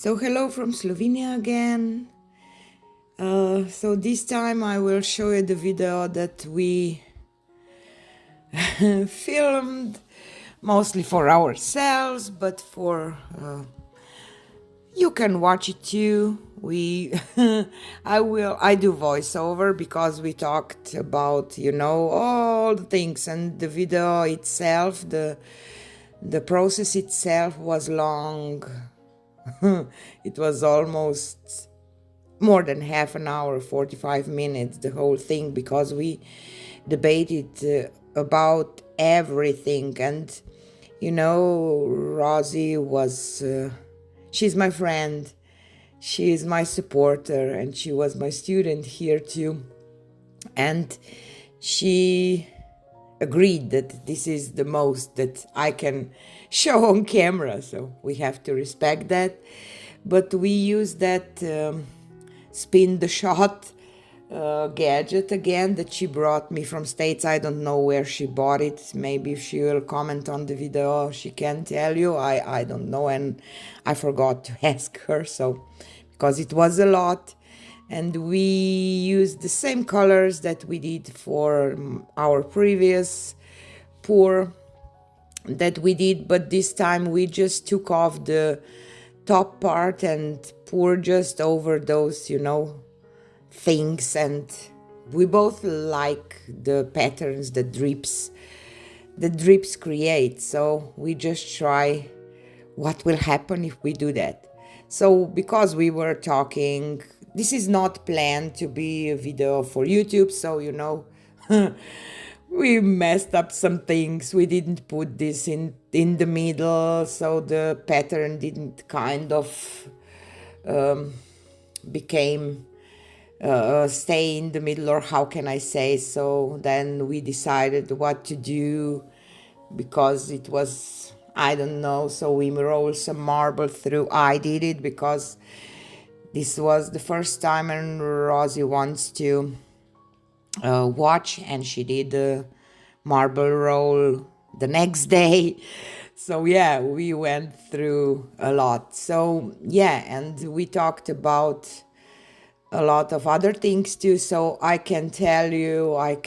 So hello from Slovenia again. So this time I will show you the video that we filmed mostly for ourselves, but for you can watch it too. I do voiceover because we talked about all the things, and the video itself, the process itself was long. It was almost more than half an hour, 45 minutes, the whole thing, because we debated about everything. And Rozzi was, she's my friend, she is my supporter, and she was my student here too. And she agreed that this is the most that I can show on camera, so we have to respect that. But we use that spin the shot gadget again that she brought me from States. I don't know where she bought it. Maybe if she will comment on the video, she can tell you. I don't know, and I forgot to ask her, so because it was a lot. And we used the same colors that we did for our previous pour that we did, but this time we just took off the top part and poured just over those, things. And we both like the patterns the drips create, so we just try what will happen if we do that. So because we were talking, this is not planned to be a video for YouTube, so we messed up some things. We didn't put this in the middle, so the pattern didn't kind of became stay in the middle, or how can I say. So then we decided what to do, because it was, I don't know, so we rolled some marble through. I did it because this was the first time, and Rozzi wants to watch, and she did the marble roll the next day. So yeah, we went through a lot. So yeah, and we talked about a lot of other things too. So I can tell you a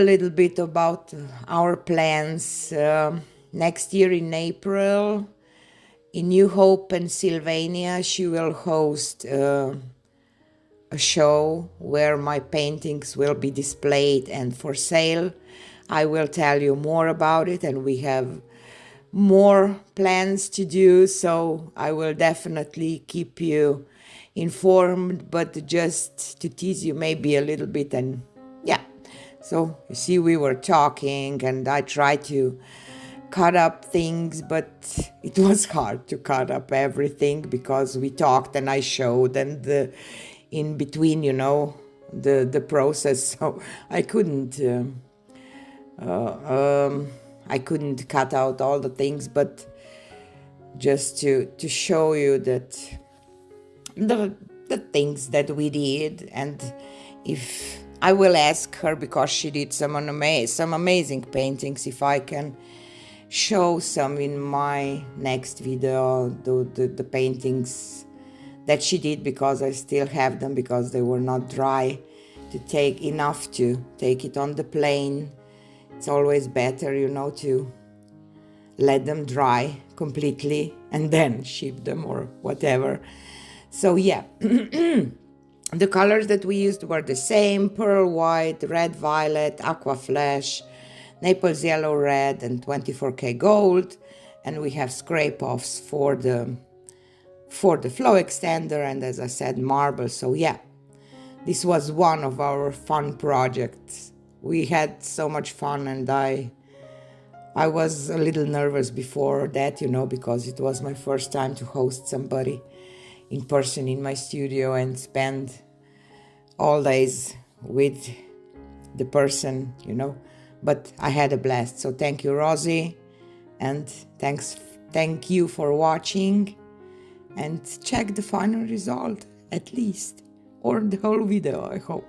little bit about our plans. Next year in April, in New Hope, Pennsylvania, she will host a show where my paintings will be displayed and for sale. I will tell you more about it, and we have more plans to do, so I will definitely keep you informed, but just to tease you maybe a little bit. And yeah, so you see, we were talking and I tried to cut up things, but it was hard to cut up everything because we talked and I showed, and in between, the process, so I couldn't I couldn't cut out all the things, but just to show you that the things that we did. And if I will ask her, because she did some amazing paintings, if I can show some in my next video, the paintings that she did, because I still have them, because they were not dry to take enough to take it on the plane. It's always better, to let them dry completely and then ship them or whatever. So yeah, the colors that we used were the same: pearl white, red violet, aqua flash, Naples yellow red, and 24K gold. And we have scrape offs for the flow extender, and as I said, marble. So yeah, this was one of our fun projects. We had so much fun, and I was a little nervous before that, because it was my first time to host somebody in person in my studio and spend all days with the person, but I had a blast. So thank you, Rozzi, and thank you for watching, and check the final result at least, or the whole video, I hope.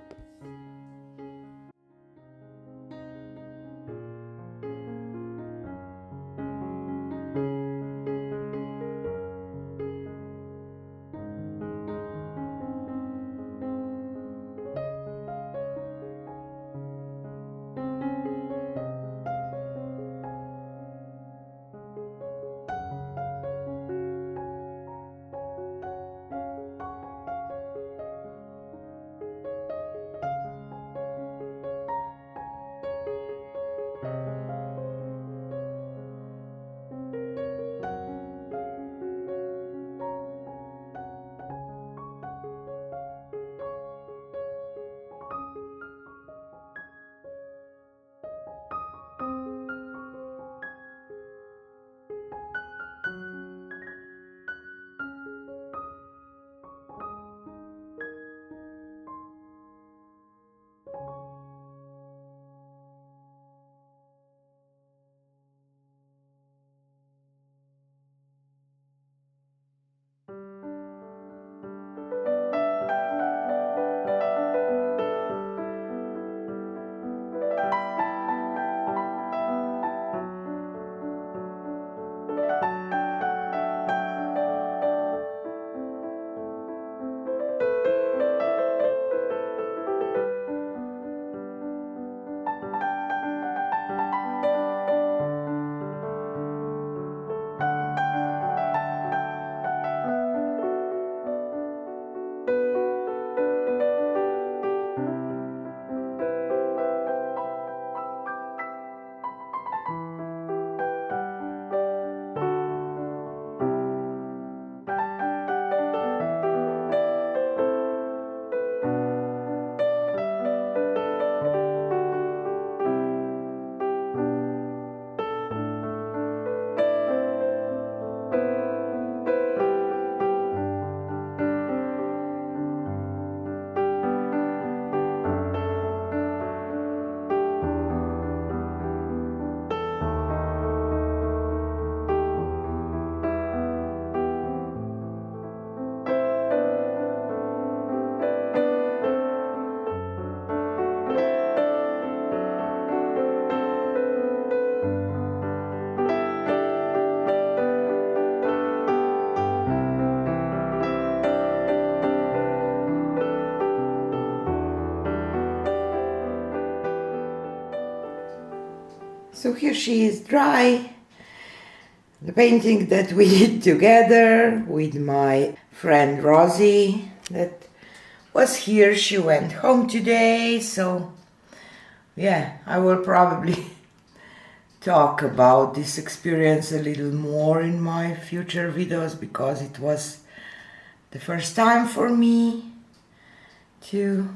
So here she is dry. The painting that we did together with my friend Rozzi that was here. She went home today, so yeah, I will probably talk about this experience a little more in my future videos, because it was the first time for me to,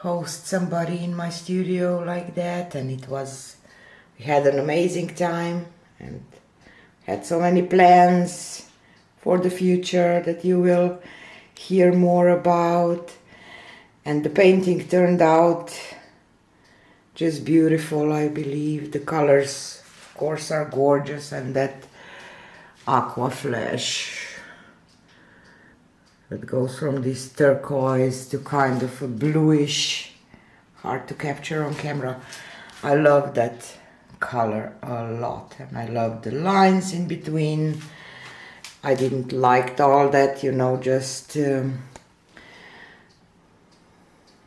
host somebody in my studio like that, and we had an amazing time and had so many plans for the future that you will hear more about. And the painting turned out just beautiful, I believe. The colors, of course, are gorgeous, and that aqua flash that goes from this turquoise to kind of a bluish, hard to capture on camera. I love that color a lot, and I love the lines in between. I didn't like all that, just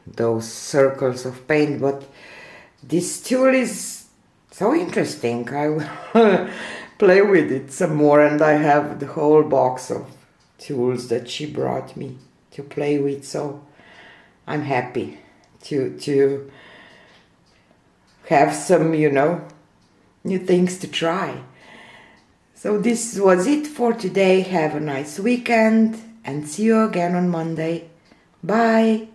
those circles of paint, but this tool is so interesting. I will play with it some more, and I have the whole box of tools that she brought me to play with, so I'm happy to have some, new things to try. So this was it for today. Have a nice weekend and see you again on Monday. Bye!